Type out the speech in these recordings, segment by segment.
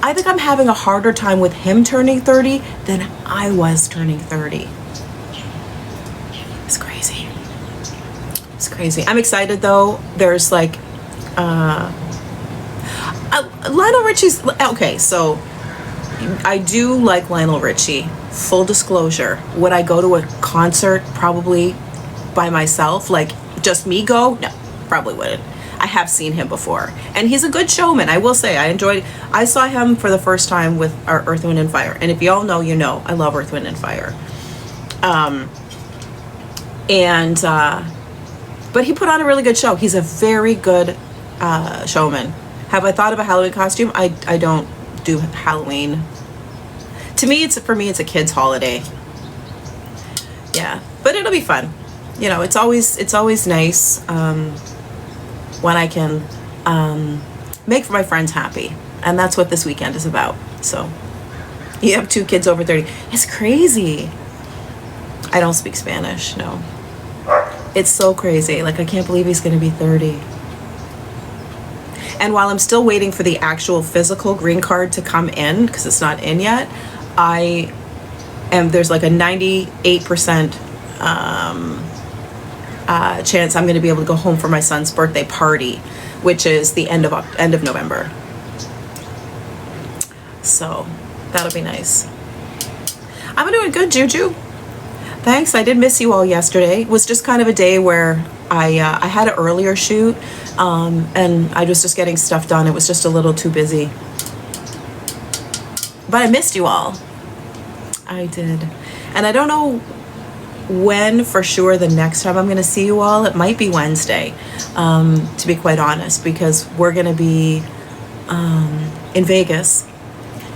I think I'm having a harder time with him turning 30 than I was turning 30. It's crazy. It's crazy. I'm excited though. There's like, Lionel Richie's, okay, so I do like Lionel Richie. Full disclosure, would I go to a concert probably by myself, like just me go? No, probably wouldn't. I have seen him before, and he's a good showman. I will say I saw him for the first time with our Earth, Wind and Fire, and if you all know, you know I love Earth, Wind and Fire. But he put on a really good show. He's a very good showman. Have I thought of a Halloween costume? I don't do Halloween. To me, it's a kid's holiday. Yeah, but it'll be fun. You know, it's always nice when I can make my friends happy, and that's what this weekend is about. So, you have 2 kids over 30. It's crazy. I don't speak Spanish. No, it's so crazy. Like, I can't believe he's going to be 30. And while I'm still waiting for the actual physical green card to come in, because it's not in yet, there's like a 98% chance I'm going to be able to go home for my son's birthday party, which is the end of November. So that'll be nice. I'm doing good, Juju. Thanks. I did miss you all yesterday. It was just kind of a day where I had an earlier shoot, and I was just getting stuff done. It was just a little too busy. But I missed you all. I did. And I don't know when for sure the next time I'm going to see you all. It might be Wednesday, to be quite honest, because we're going to be in Vegas,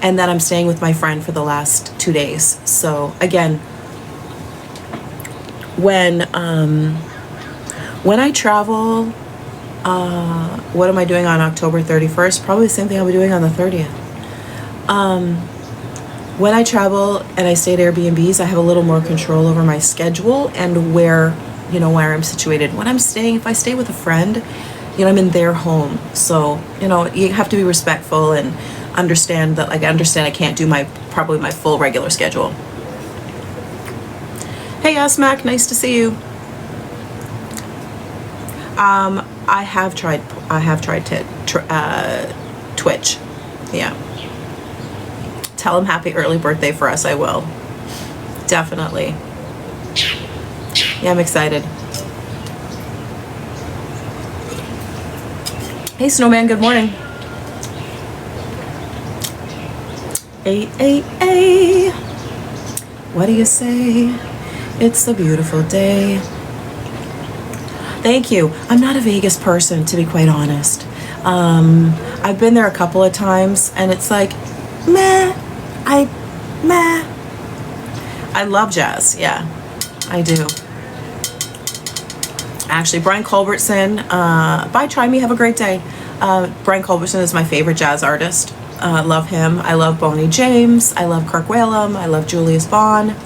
and then I'm staying with my friend for the last 2 days. So again, when I travel, what am I doing on October 31st? Probably the same thing I'll be doing on the 30th. When I travel and I stay at Airbnbs, I have a little more control over my schedule and where I'm situated. When I'm staying, if I stay with a friend, I'm in their home. So, you have to be respectful and understand that, like, I can't do probably my full regular schedule. Hey, Mac, nice to see you. I have tried Twitch. Yeah. Tell him happy early birthday for us. I will. Definitely. Yeah, I'm excited. Hey, Snowman, good morning. Hey. What do you say? It's a beautiful day. Thank you. I'm not a Vegas person, to be quite honest. I've been there a couple of times, and it's like, meh. I love jazz. Yeah, I do. Actually, Brian Culbertson. Bye, try me. Have a great day. Brian Culbertson is my favorite jazz artist. Love him. I love Boney James. I love Kirk Whalum. I love Julius Vaughn.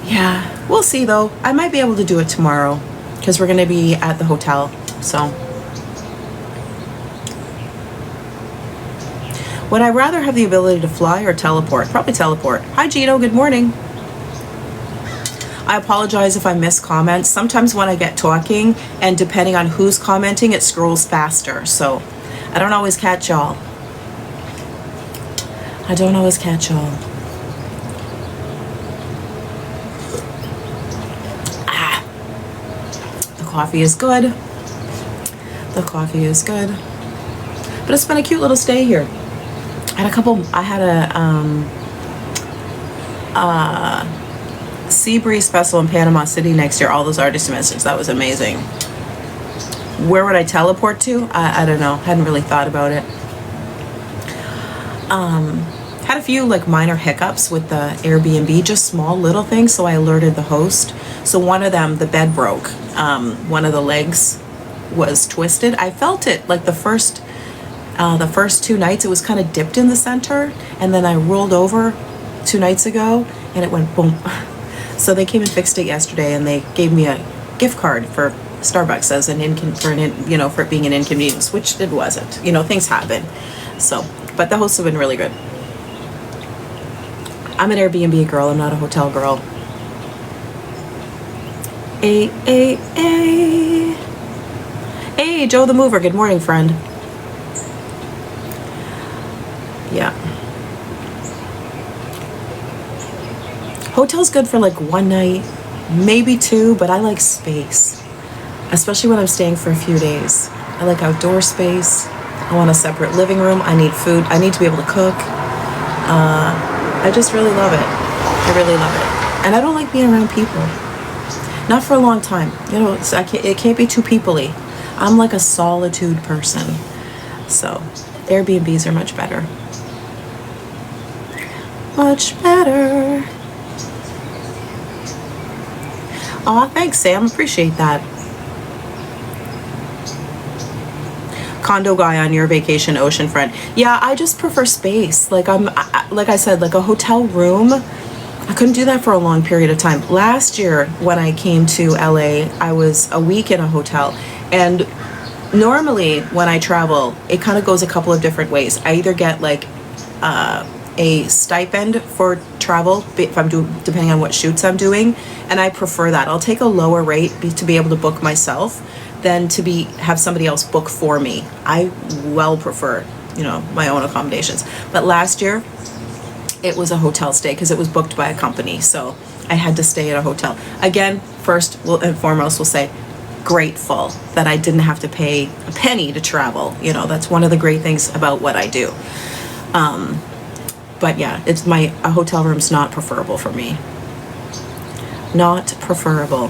Yeah, we'll see though. I might be able to do it tomorrow because we're going to be at the hotel. So, would I rather have the ability to fly or teleport? Probably teleport. Hi, Gino. Good morning. I apologize if I miss comments. Sometimes when I get talking, and depending on who's commenting, it scrolls faster. So I don't always catch y'all. The coffee is good. But it's been a cute little stay here. I had a Sea Breeze Festival in Panama City next year. All those artist dimensions. That was amazing. Where would I teleport to? I don't know. Hadn't really thought about it. Had a few like minor hiccups with the Airbnb, just small little things. So I alerted the host. So one of them, the bed broke. One of the legs was twisted. I felt it like the first 2 nights. It was kind of dipped in the center, and then I rolled over 2 nights ago, and it went boom. So they came and fixed it yesterday, and they gave me a gift card for Starbucks as for it being an inconvenience, which it wasn't. Things happen. So, but the hosts have been really good. I'm an Airbnb girl. I'm not a hotel girl. Hey, Joe the Mover. Good morning, friend. Yeah. Hotel's good for like one night, maybe two, but I like space, especially when I'm staying for a few days. I like outdoor space. I want a separate living room. I need food. I need to be able to cook. I just really love it. I really love it. And I don't like being around people. Not for a long time. It can't be too people-y. I'm like a solitude person. So Airbnbs are much better. Much better. Aw, thanks, Sam. Appreciate that. Condo guy on your vacation, oceanfront. Yeah, I just prefer space. Like I said, like a hotel room. I couldn't do that for a long period of time. Last year, when I came to LA, I was a week in a hotel. And normally, when I travel, it kind of goes a couple of different ways. I either get like a stipend for travel if I'm depending on what shoots I'm doing, and I prefer that. I'll take a lower rate to be able to book myself than to have somebody else book for me. I well prefer, my own accommodations. But last year, it was a hotel stay because it was booked by a company, so I had to stay at a hotel. Again, first and foremost, we'll say grateful that I didn't have to pay a penny to travel. That's one of the great things about what I do. But yeah, a hotel room's not preferable for me. Not preferable.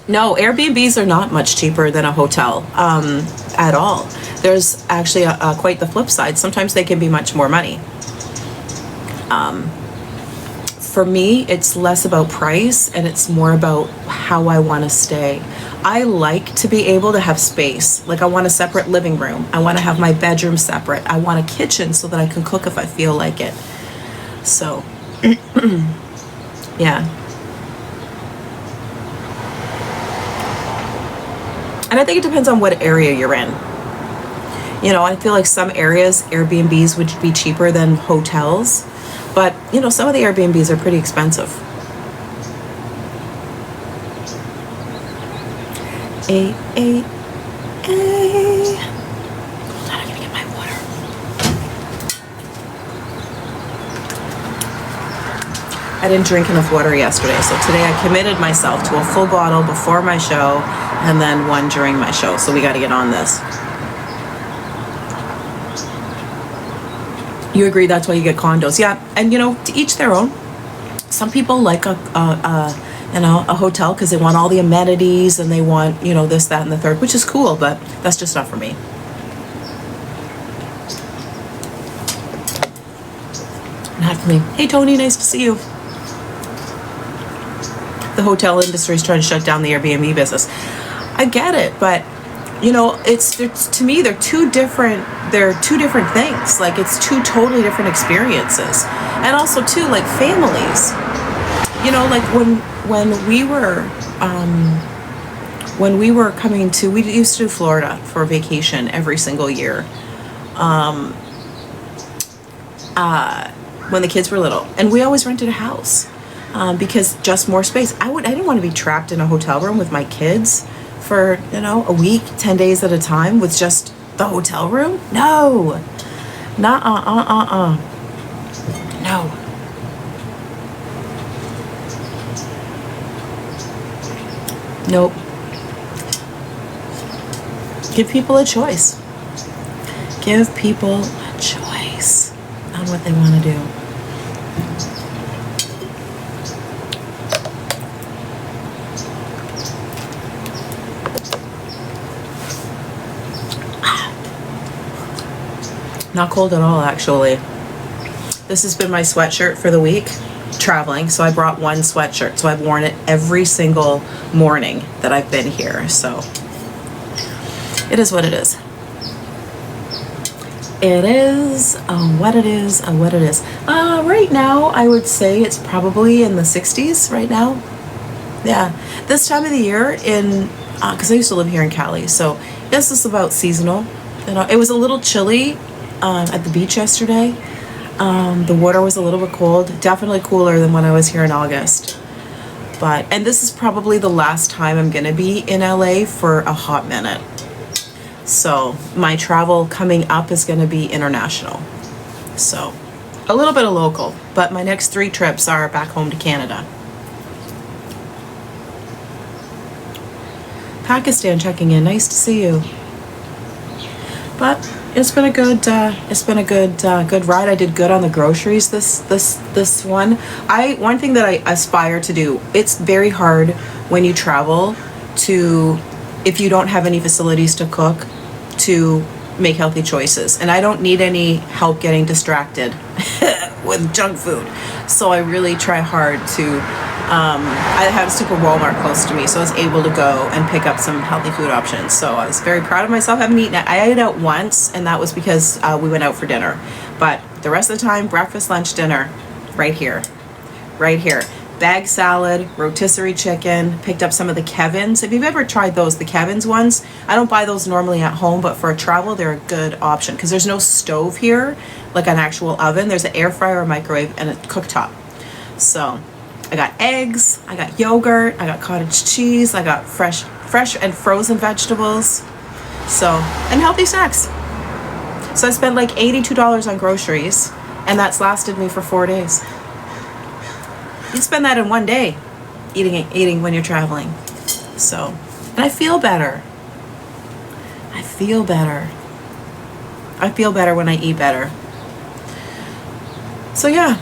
No, Airbnbs are not much cheaper than a hotel at all. There's actually quite the flip side. Sometimes they can be much more money. For me, it's less about price and it's more about how I want to stay. I like to be able to have space. Like I want a separate living room. I want to have my bedroom separate. I want a kitchen so that I can cook if I feel like it. So, yeah. And I think it depends on what area you're in. I feel like some areas Airbnbs would be cheaper than hotels. But, some of the Airbnbs are pretty expensive. Hold on, I'm gonna get my water. I didn't drink enough water yesterday, so today I committed myself to a full bottle before my show and then one during my show, so we gotta get on this. You agree that's why you get condos? Yeah, and to each their own. Some people like a hotel because they want all the amenities and they want, this, that, and the third, which is cool, but that's just not for me. Not for me. Hey, Tony, nice to see you. The hotel industry is trying to shut down the Airbnb business. I get it, but it's to me they're two different things. Like it's two totally different experiences. And also too, like families. Like when we were coming to, we used to do Florida for vacation every single year. When the kids were little, and we always rented a house because just more space. I didn't want to be trapped in a hotel room with my kids for a week, 10 days at a time with just the hotel room. No, no. Nope. Give people a choice. Give people a choice on what they want to do. Not cold at all, actually. This has been my sweatshirt for the week, traveling. So I brought one sweatshirt. So I've worn it every single morning that I've been here. So it is what it is. It is what it is, what it is. Right now, I would say it's probably in the 60s right now. Yeah, this time of the year because I used to live here in Cali, so this is about seasonal. You know, it was a little chilly at the beach yesterday. The water was a little bit cold, definitely cooler than when I was here in August. And this is probably the last time I'm gonna be in LA for a hot minute. So my travel coming up is gonna be international. So a little bit of local, but my next 3 trips are back home to Canada. Pakistan checking in, nice to see you. But it's been a good good ride. I did good on the groceries this one. One thing that I aspire to do, it's very hard when you travel if you don't have any facilities to cook, to make healthy choices. And I don't need any help getting distracted with junk food. So I really try hard to I have a super Walmart close to me, so I was able to go and pick up some healthy food options. So I was very proud of myself. I ate out once, and that was because we went out for dinner. But the rest of the time, breakfast, lunch, dinner, right here. Bag salad, rotisserie chicken, picked up some of the Kevin's. If you've ever tried those, the Kevin's ones, I don't buy those normally at home, but for a travel, they're a good option because there's no stove here, like an actual oven. There's an air fryer, a microwave, and a cooktop. So I got eggs, I got yogurt, I got cottage cheese, I got fresh and frozen vegetables, and healthy snacks. So I spent like $82 on groceries, and that's lasted me for 4 days. You spend that in one day, eating when you're traveling. So, and I feel better. I feel better when I eat better. So yeah.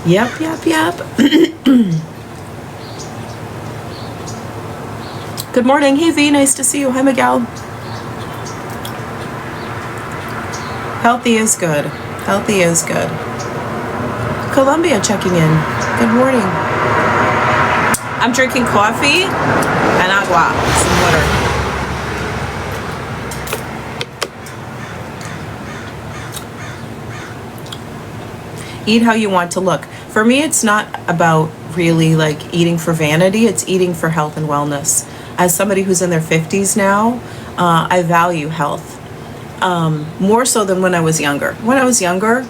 Yep. Good morning. Hey V, nice to see you. Hi Miguel. Healthy is good. Colombia checking in. Good morning. I'm drinking coffee and agua, some water. Eat how you want to look. For me, it's not about really like eating for vanity. It's eating for health and wellness. As somebody who's in their 50s now, I value health. More so than when I was younger. When I was younger,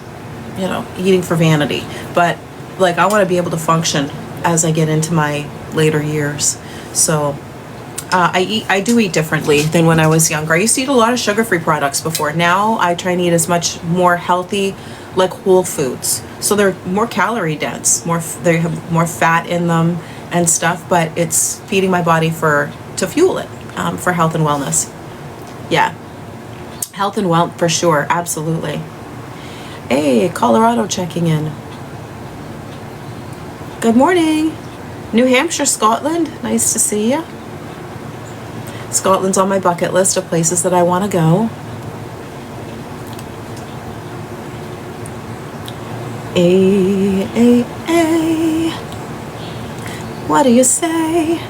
eating for vanity. But like I want to be able to function as I get into my later years. So I do eat differently than when I was younger. I used to eat a lot of sugar-free products before. Now I try and eat as much more healthy, like whole foods. So they're more calorie dense, they have more fat in them and stuff, but it's feeding my body to fuel it for health and wellness. Yeah. Health and wealth for sure, absolutely. Hey, Colorado checking in. Good morning. New Hampshire, Scotland, nice to see you. Scotland's on my bucket list of places that I want to go. What do you say?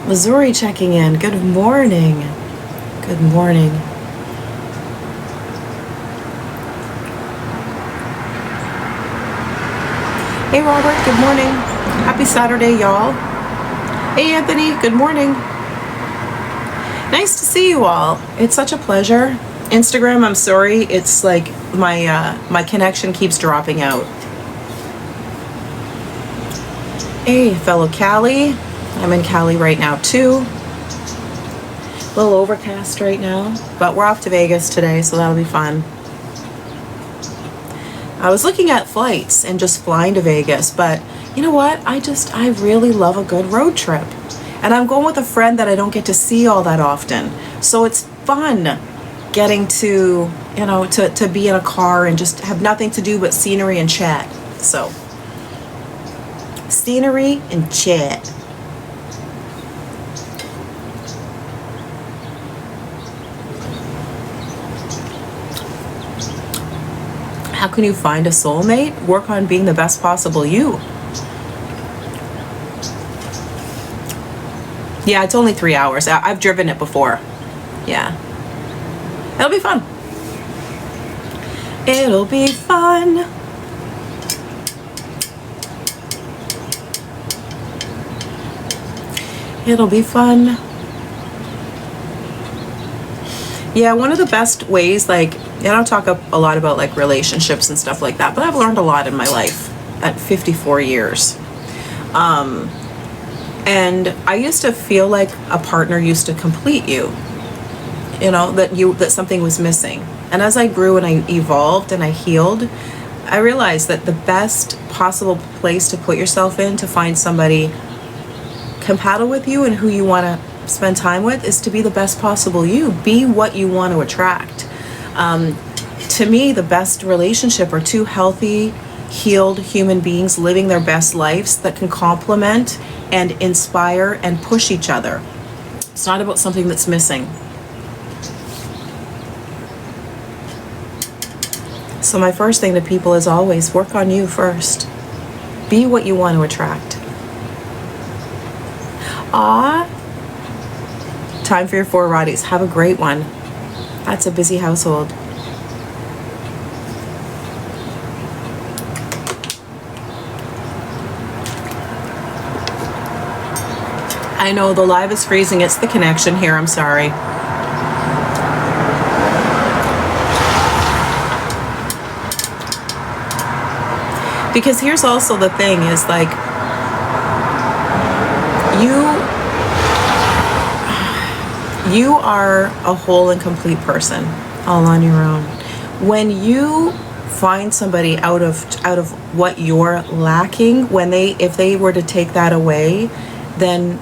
Missouri checking in. Good morning. Good morning. Hey Robert, good morning. Happy Saturday, y'all. Hey Anthony, good morning. Nice to see you all. It's such a pleasure. Instagram, I'm sorry, it's like my connection keeps dropping out. Hey, fellow Cali. I'm in Cali right now too. A little overcast right now, but we're off to Vegas today, so that'll be fun. I was looking at flights and just flying to Vegas, but you know what? I really love a good road trip. And I'm going with a friend that I don't get to see all that often. So it's fun getting to be in a car and just have nothing to do but scenery and chat. So, scenery and chat. How can you find a soulmate? Work on being the best possible you. Yeah, it's only 3 hours. I've driven it before. Yeah. It'll be fun. It'll be fun. It'll be fun. Yeah, one of the best ways, like, I don't talk a lot about like relationships and stuff like that, but I've learned a lot in my life at 54 years. And I used to feel like a partner used to complete you, that something was missing. And as I grew and I evolved and I healed, I realized that the best possible place to put yourself in to find somebody compatible with you and who you want to spend time with is to be the best possible you. Be what you want to attract. To me, the best relationship are two healthy, healed human beings living their best lives that can complement and inspire and push each other. It's not about something that's missing. So my first thing to people is always work on you first. Be what you want to attract. Time for your 4 Roddies. Have a great one. That's a busy household. I know the live is freezing. It's the connection here. I'm sorry. Because here's also the thing is like, you are a whole and complete person all on your own. When you find somebody out of what you're lacking, if they were to take that away, then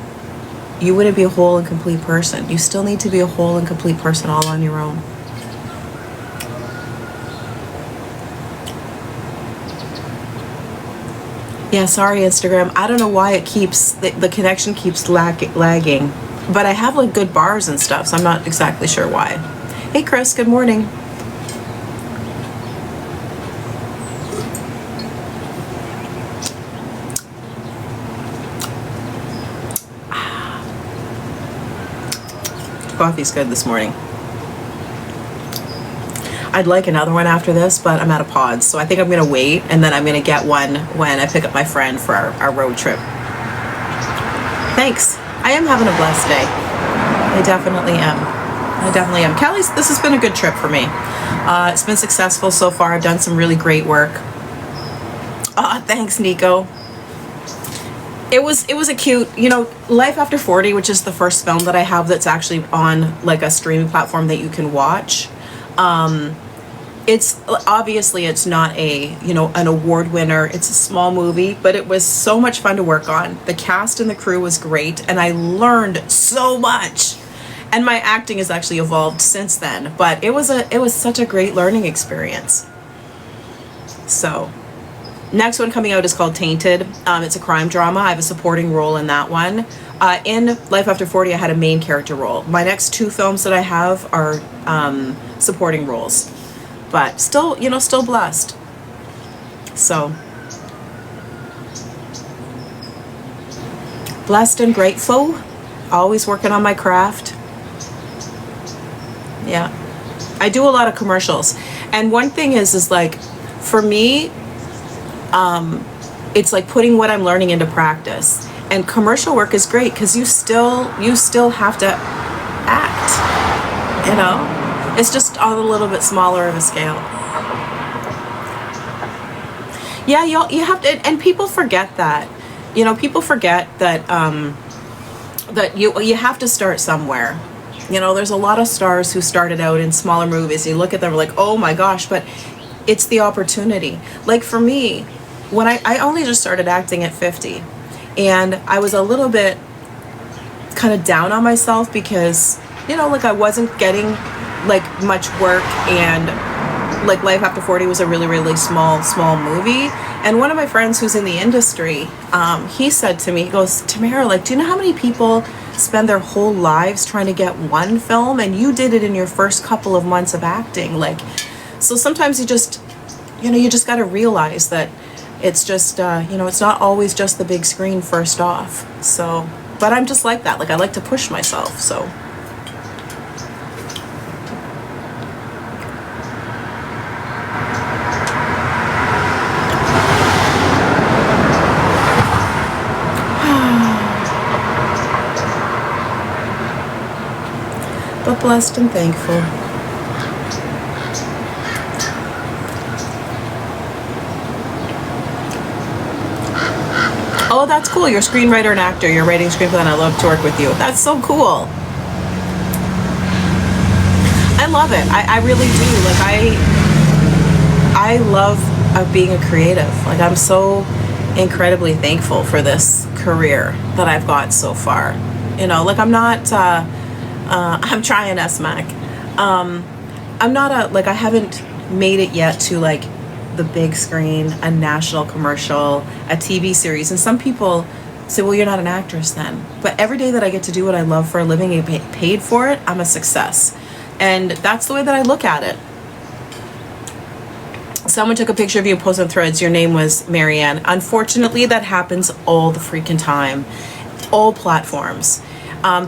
you wouldn't be a whole and complete person. You still need to be a whole and complete person all on your own. Yeah, sorry, Instagram. I don't know why it keeps, the connection keeps lagging. But I have like good bars and stuff, so I'm not exactly sure why. Hey, Chris, good morning. Coffee's good this morning. I'd like another one after this, but I'm out of pods, so I think I'm gonna wait, and then I'm gonna get one when I pick up my friend for our road trip. Thanks. I am having a blessed day. I definitely am. Kelly's, this has been a good trip for me. It's been successful so far. I've done some really great work. Thanks, Nico. It was a cute, Life After 40, which is the first film that I have that's actually on like a streaming platform that you can watch. It's obviously it's not an award winner. It's a small movie, but it was so much fun to work on. The cast and the crew was great, and I learned so much. And my acting has actually evolved since then, but it was such a great learning experience. So, next one coming out is called Tainted. It's a crime drama. I have a supporting role in that one. In Life After 40, I had a main character role. My next 2 films that I have are supporting roles, but still blessed. So, blessed and grateful. Always working on my craft. Yeah, I do a lot of commercials, and one thing is like, for me, it's like putting what I'm learning into practice. And commercial work is great because you still have to act. It's just on a little bit smaller of a scale. Yeah, you have to, and people forget that. People forget that that you have to start somewhere. There's a lot of stars who started out in smaller movies. You look at them like, oh my gosh, but it's the opportunity. Like for me, when I only just started acting at 50, and I was a little bit kind of down on myself because, like I wasn't getting like much work, and like Life After 40 was a really, really small movie. And one of my friends who's in the industry, he said to me, he goes, Tamara, like, do you know how many people spend their whole lives trying to get one film, and you did it in your first couple of months of acting? Like, so sometimes you just got to realize that it's just, it's not always just the big screen first off. So but I'm just like that. Like, I like to push myself, so. But blessed and thankful. Oh, that's cool. You're a screenwriter and actor. You're writing screenplay, and I love to work with you. That's so cool. I love it. I really do. Like, I love being a creative. Like, I'm so incredibly thankful for this career that I've got so far. You know, like, I'm not, I'm trying SMAC. I'm not like, I haven't made it yet to like the big screen, a national commercial, a TV series. And some people say, well, you're not an actress then. But every day that I get to do what I love for a living and get paid for it, I'm a success. And that's the way that I look at it. Someone took a picture of you and posted on Threads. Your name was Marianne. Unfortunately, that happens all the freaking time. All platforms.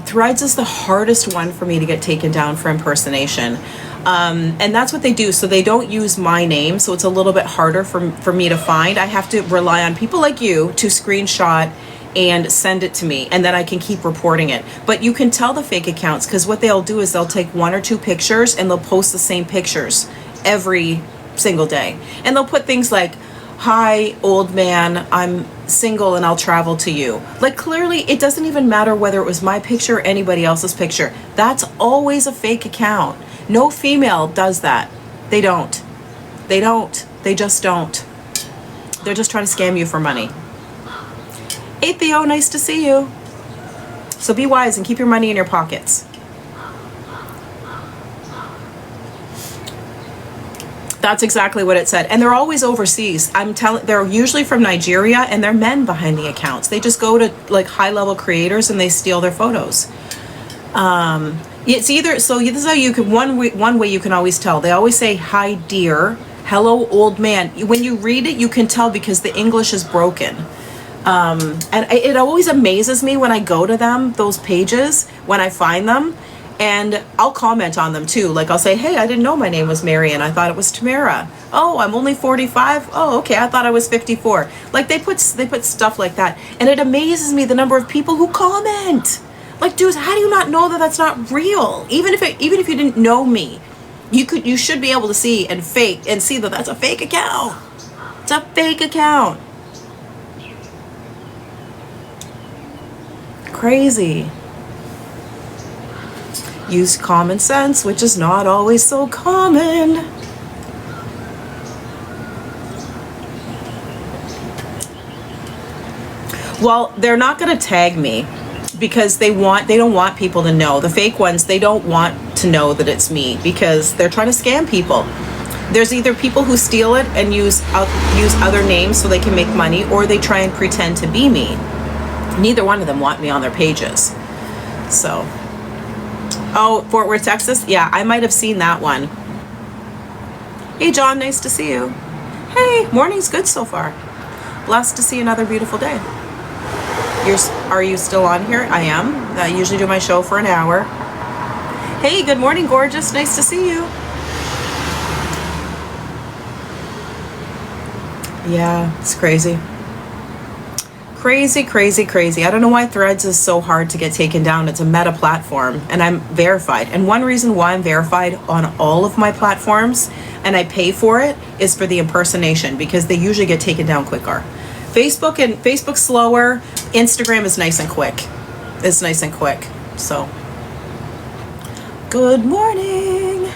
Threads is the hardest one for me to get taken down for impersonation. And that's what they do. So they don't use my name. So it's a little bit harder for me to find. I have to rely on people like you to screenshot and send it to me. And then I can keep reporting it. But you can tell the fake accounts, because what they'll do is they'll take 1 or 2 pictures and they'll post the same pictures every single day. And they'll put things like, hi, old man, I'm single and I'll travel to you. Like, clearly it doesn't even matter whether it was my picture or anybody else's picture. That's always a fake account. No female does that. They don't. They don't. They just don't. They're just trying to scam you for money. Hey Theo, nice to see you. So be wise and keep your money in your pockets. That's exactly what it said. And they're always overseas. They're usually from Nigeria, and they're men behind the accounts. They just go to like high-level creators and they steal their photos. It's either, so this is how you can, one way you can always tell. They always say, hi dear, hello old man. When you read it, you can tell because the English is broken. And it always amazes me when I go to them, those pages, when I find them. And I'll comment on them too. Like, I'll say, hey, I didn't know my name was Marian. I thought it was Tamara. Oh, I'm only 45. Oh, okay. I thought I was 54. Like, they put stuff like that. And it amazes me the number of people who comment. Like, dudes, how do you not know that that's not real? Even if you didn't know me, you should be able to see and see that that's a fake account. It's a fake account. Crazy. Use common sense, which is not always so common. Well, they're not going to tag me because they don't want people to know. The fake ones, they don't want to know that it's me because they're trying to scam people. There's either people who steal it and use other names so they can make money, or they try and pretend to be me. Neither one of them want me on their pages. So, oh, Fort Worth, Texas? Yeah, I might have seen that one. Hey, John, nice to see you. Hey, morning's good so far. Blessed to see another beautiful day. Are you still on here? I am. I usually do my show for an hour. Hey, good morning, gorgeous. Nice to see you. Yeah, it's crazy. Crazy, crazy, crazy. I don't know why Threads is so hard to get taken down. It's a meta platform, and I'm verified. And one reason why I'm verified on all of my platforms, and I pay for it, is for the impersonation, because they usually get taken down quicker. Facebook's slower. Instagram is nice and quick. It's nice and quick. So, good morning.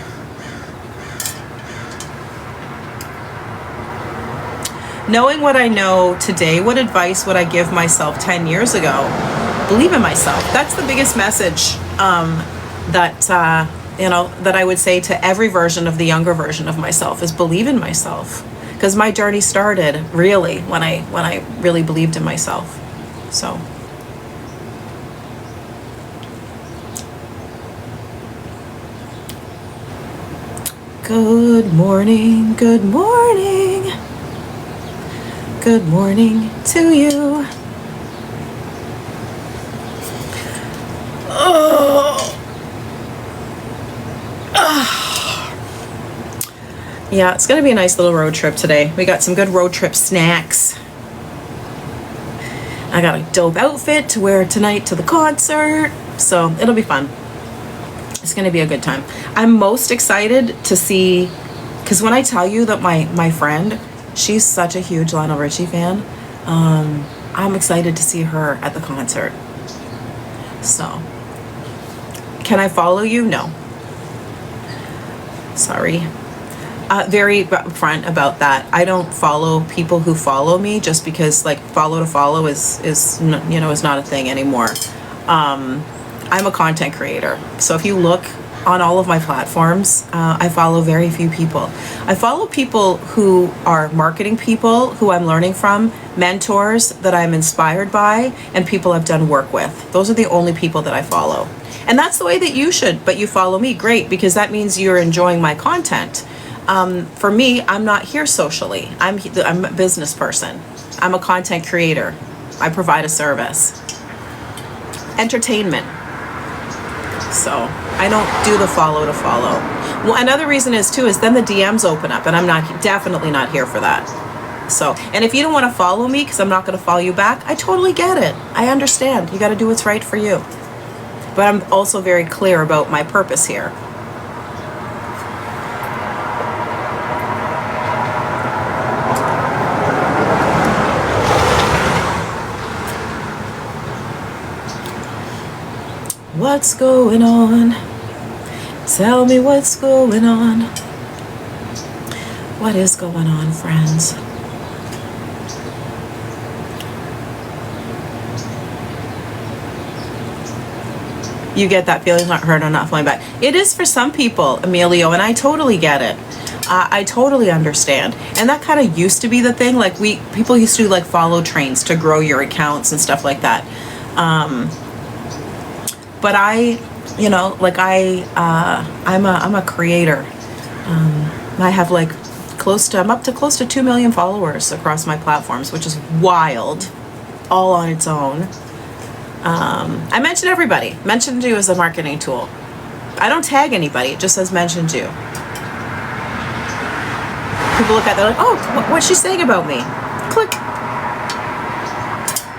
Knowing what I know today, what advice would I give myself 10 years ago? Believe in myself. That's the biggest message that I would say to every version of the younger version of myself, is believe in myself. Because my journey started really when I really believed in myself. So. Good morning, good morning. Good morning to you. Yeah, it's going to be a nice little road trip today. We got some good road trip snacks. I got a dope outfit to wear tonight to the concert, so it'll be fun. It's going to be a good time. I'm most excited to see, because when I tell you that my friend, she's such a huge Lionel Richie fan, I'm excited to see her at the concert. So, can I follow you? No. Sorry. Very upfront about that. I don't follow people who follow me just because, like, follow to follow is not a thing anymore. I'm a content creator, so if you look on all of my platforms, I follow very few people. I follow people who are marketing people who I'm learning from, mentors that I'm inspired by, and people I've done work with. Those are the only people that I follow, and that's the way that you should. But you follow me, great, because that means you're enjoying my content. For me, I'm not here socially. I'm a business person. I'm a content creator. I provide a service. Entertainment. So I don't do the follow to follow. Well, another reason is then the DMs open up, and I'm definitely not here for that. So, and if you don't want to follow me because I'm not going to follow you back, I totally get it. I understand. You got to do what's right for you. But I'm also very clear about my purpose here. What's going on? Tell me what's going on. What is going on, friends? You get that feeling not heard or not flying back. It is for some people, Emilio, and I totally get it. I totally understand. And that kind of used to be the thing. Like people used to like follow trains to grow your accounts and stuff like that. But I'm a creator. I have I'm up to close to 2 million followers across my platforms, which is wild, all on its own. I mentioned everybody. Mentioned you as a marketing tool. I don't tag anybody. It just says mentioned you. People look at it, they're like, oh, what's she saying about me? Click.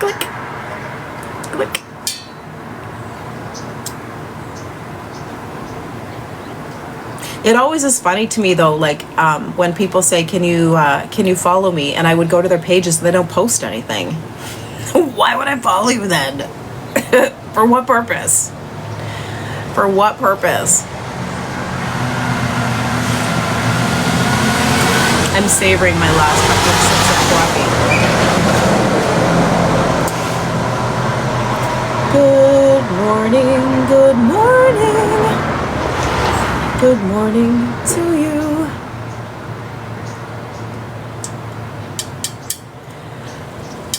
Click. Click. It always is funny to me though, like when people say, can you follow me? And I would go to their pages and they don't post anything. Why would I follow you then? For what purpose? For what purpose? I'm savoring my last couple of sips of coffee. Good morning, good morning. Good morning to you.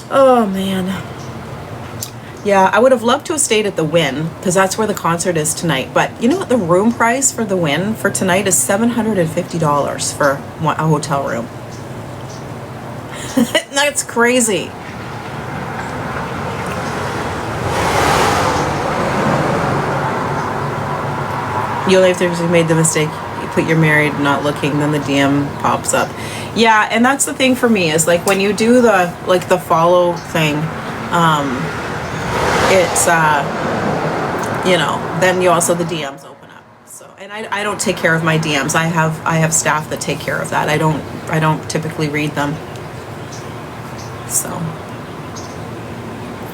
Oh man. Yeah, I would have loved to have stayed at the Wynn because that's where the concert is tonight. But you know what? The room price for the Wynn for tonight is $750 for a hotel room. That's crazy. You only have to made the mistake, you put you're married, not looking, then the DM pops up. Yeah, and that's the thing for me is like when you do the follow thing, it's then you also the DMs open up. So and I don't take care of my DMs. I have staff that take care of that. I don't typically read them. So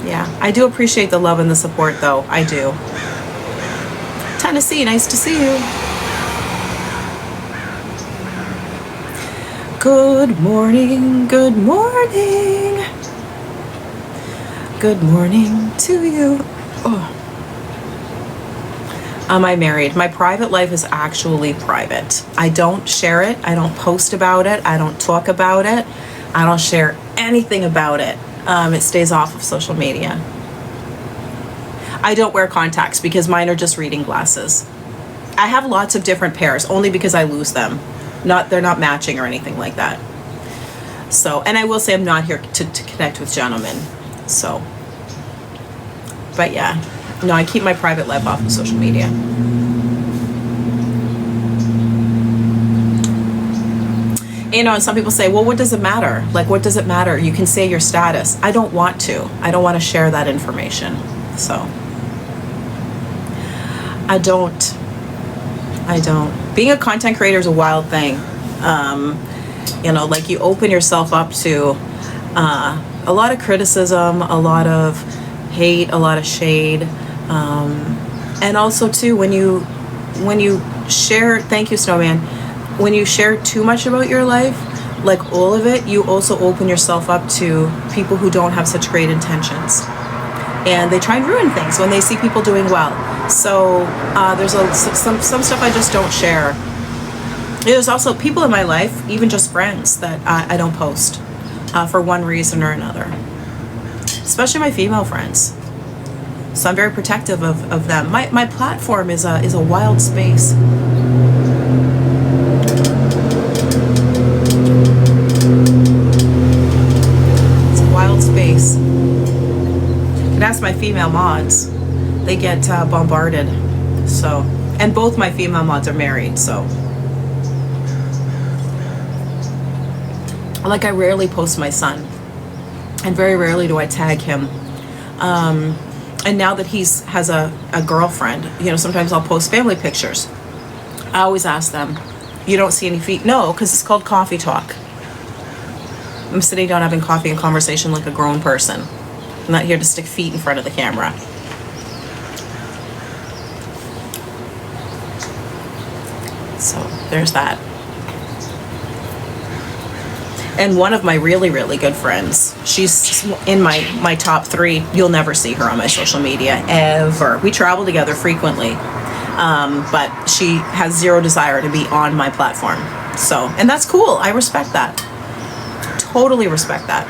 yeah, I do appreciate the love and the support though. I do. Tennessee, nice to see you. Good morning, good morning. Good morning to you. Oh. Am I married? My private life is actually private. I don't share it. I don't post about it. I don't talk about it. I don't share anything about it. It stays off of social media. I don't wear contacts because mine are just reading glasses. I have lots of different pairs only because I lose them. They're not matching or anything like that. So, and I will say I'm not here to connect with gentlemen. So, but yeah, no, I keep my private life off of social media. You know, and some people say, well, what does it matter? Like, what does it matter? You can say your status. I don't want to. I don't want to share that information. So, I don't. Being a content creator is a wild thing. You know, like you open yourself up to a lot of criticism, a lot of hate, a lot of shade. And also too, when you share, thank you, Snowman, when you share too much about your life, like all of it, you also open yourself up to people who don't have such great intentions. And they try and ruin things when they see people doing well. So there's some stuff I just don't share. There's also people in my life, even just friends, that I don't post for one reason or another. Especially my female friends. So I'm very protective of them. My platform is a wild space. It's a wild space. You can ask my female mods. They get bombarded. So, and both my female mods are married, so. Like, I rarely post my son. And very rarely do I tag him. And now that has a girlfriend, you know, sometimes I'll post family pictures. I always ask them, you don't see any feet? No, because it's called coffee talk. I'm sitting down having coffee and conversation like a grown person. I'm not here to stick feet in front of the camera. So there's that. And one of my really, really good friends, she's in my top 3. You'll never see her on my social media, ever. We travel together frequently, but she has zero desire to be on my platform. So, and that's cool. I respect that. Totally respect that.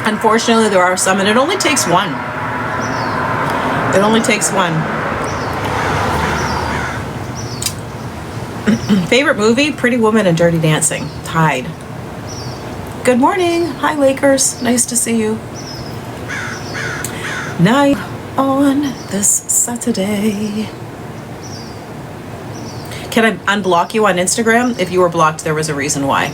Unfortunately, there are some, and it only takes one. It only takes one. Favorite movie? Pretty Woman and Dirty Dancing. Tied. Good morning. Hi, Lakers. Nice to see you. Night on this Saturday. Can I unblock you on Instagram? If you were blocked, there was a reason why.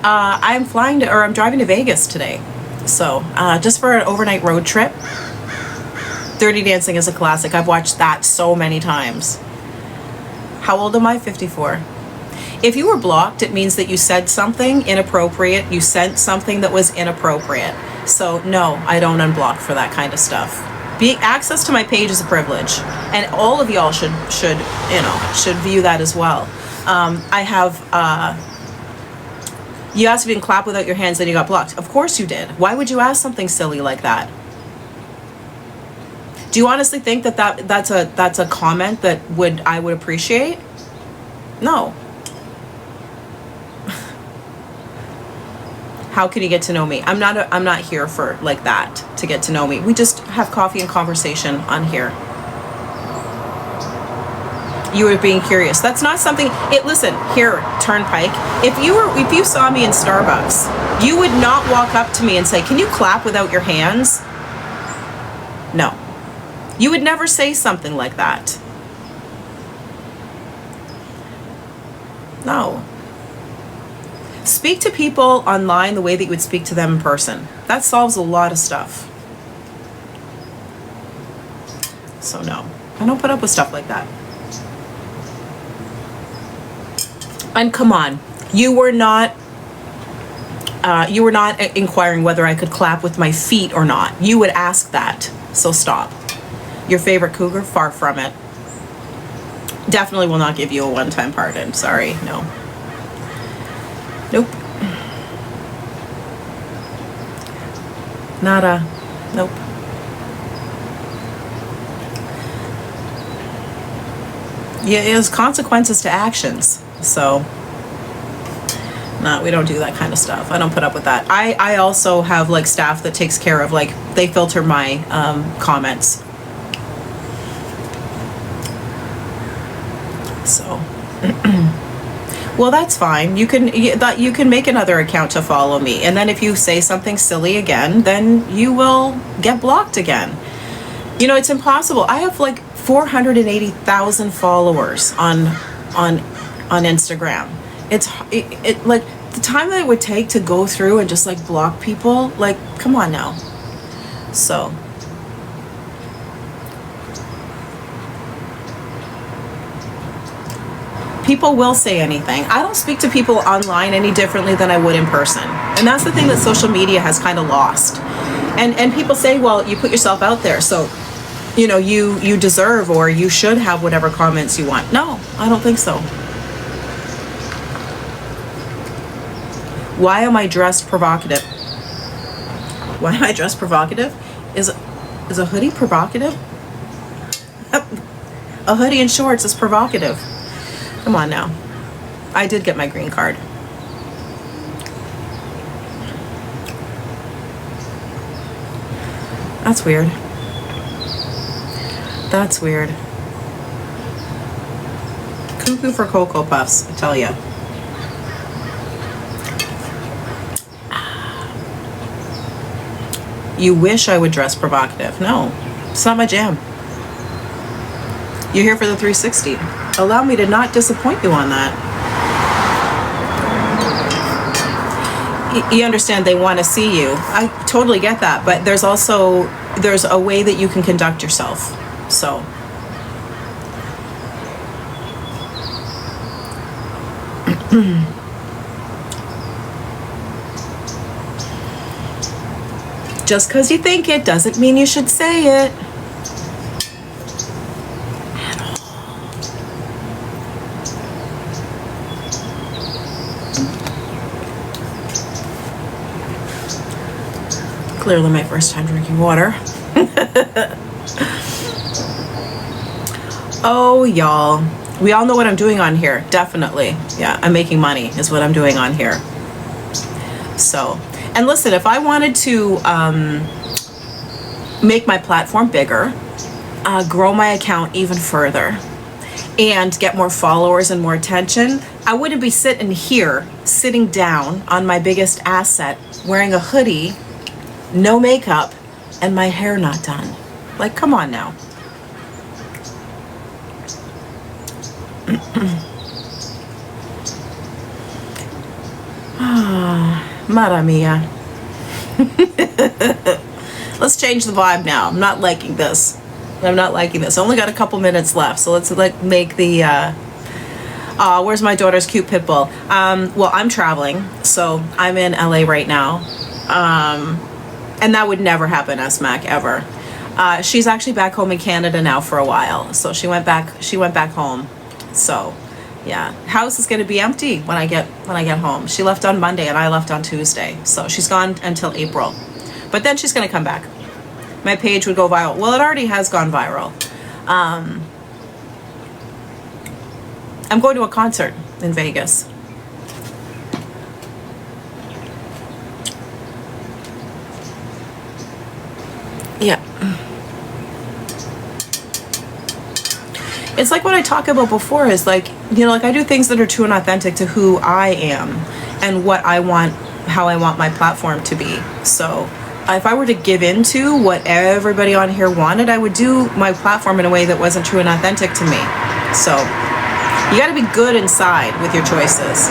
I'm driving to Vegas today. So, just for an overnight road trip. Dirty Dancing is a classic. I've watched that so many times. How old am I? 54. If you were blocked, it means that you said something inappropriate. You sent something that was inappropriate. So no, I don't unblock for that kind of stuff. Access to my page is a privilege, and all of y'all should view that as well. I have. You asked if you can clap without your hands, then you got blocked. Of course you did. Why would you ask something silly like that? Do you honestly think that's a comment that I would appreciate? No. How can you get to know me? I'm not here for like that to get to know me. We just have coffee and conversation on here. You were being curious. That's not something. Listen here, Turnpike. If you saw me in Starbucks, you would not walk up to me and say, "Can you clap without your hands?" No. You would never say something like that. No. Speak to people online the way that you would speak to them in person. That solves a lot of stuff. So no, I don't put up with stuff like that. And come on, you were not inquiring whether I could clap with my feet or not. You would ask that, so stop. Your favorite cougar? Far from it. Definitely will not give you a one-time pardon. Sorry, no. Nope. Nada. Nope. Yeah, there's consequences to actions. So, no, we don't do that kind of stuff. I don't put up with that. I also have like staff that takes care of, like, they filter my comments. So, Well, that's fine. You can make another account to follow me, and then if you say something silly again, then you will get blocked again. You know, it's impossible. I have like 480,000 followers on Instagram. It like the time that it would take to go through and just like block people, like, come on now. So people will say anything. I don't speak to people online any differently than I would in person. And that's the thing that social media has kind of lost. And people say, well, you put yourself out there, so you know, you deserve or you should have whatever comments you want. No, I don't think so. Why am I dressed provocative? Why am I dressed provocative? Is a hoodie provocative? A hoodie and shorts is provocative. Come on now. I did get my green card. That's weird. That's weird. Cuckoo for Cocoa Puffs, I tell ya. You wish I would dress provocative. No, it's not my jam. You're here for the 360. Allow me to not disappoint you on that. You understand they want to see you. I totally get that, but there's a way that you can conduct yourself. So just because you think it doesn't mean you should say it. Clearly my first time drinking water. Oh, y'all. We all know what I'm doing on here. Definitely. Yeah, I'm making money is what I'm doing on here. So, and listen, if I wanted to make my platform bigger, grow my account even further, and get more followers and more attention, I wouldn't be sitting down on my biggest asset, wearing a hoodie, no makeup, and my hair not done. Like, come on now. Mara mia. Let's change the vibe now. I'm not liking this. I only got a couple minutes left, so let's like make the where's my daughter's cute pit bull? Well, I'm traveling, so I'm in LA right now. And that would never happen, SMAC, ever. She's actually back home in Canada now for a while, so she went back home. So yeah, house is going to be empty when I get home. She left on Monday and I left on Tuesday, so she's gone until April, but then she's going to come back. My page would go viral. Well, it already has gone viral. I'm going to a concert in Vegas. Yeah. It's like what I talked about before is like, you know, like I do things that are true and authentic to who I am and what I want, how I want my platform to be. So if I were to give into what everybody on here wanted, I would do my platform in a way that wasn't true and authentic to me. So you got to be good inside with your choices.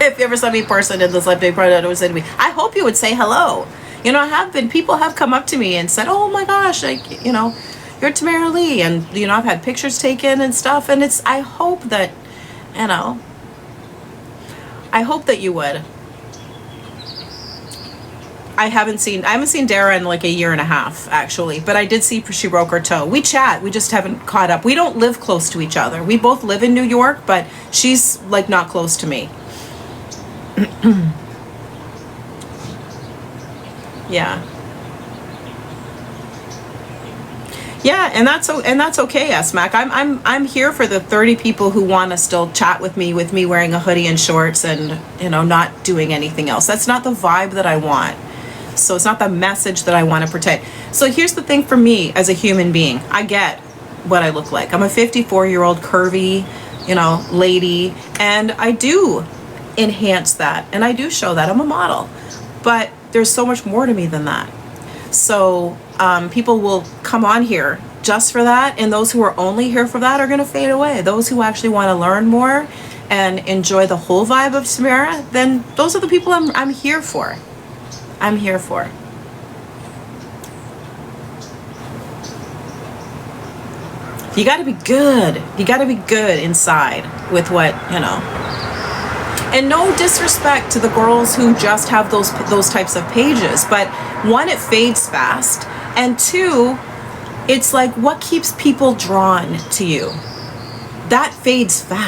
If you ever saw me in person in this live day, probably would say to me, I hope you would say hello. You know, people have come up to me and said, oh my gosh, like, you know, you're Tamara Lee, and you know, I've had pictures taken and stuff, and I hope that, you know, I hope that you would. I haven't seen Dara in like a year and a half, actually, but I did see she broke her toe. We chat, we just haven't caught up. We don't live close to each other. We both live in New York, but she's like not close to me. Yeah. Yeah, and that's okay, SMAC. I'm here for the 30 people who want to still chat with me wearing a hoodie and shorts and, you know, not doing anything else. That's not the vibe that I want. So it's not the message that I want to protect. So here's the thing for me as a human being. I get what I look like. I'm a 54-year-old curvy, lady, and I do enhance that, and I do show that I'm a model, but there's so much more to me than that. So people will come on here just for that, and those who are only here for that are going to fade away. Those who actually want to learn more and enjoy the whole vibe of Tamara, then those are the people I'm here for. I'm here for. You got to be good. You got to be good inside with what, And no disrespect to the girls who just have those types of pages, but one, it fades fast, and two, it's like, what keeps people drawn to you? That fades fast.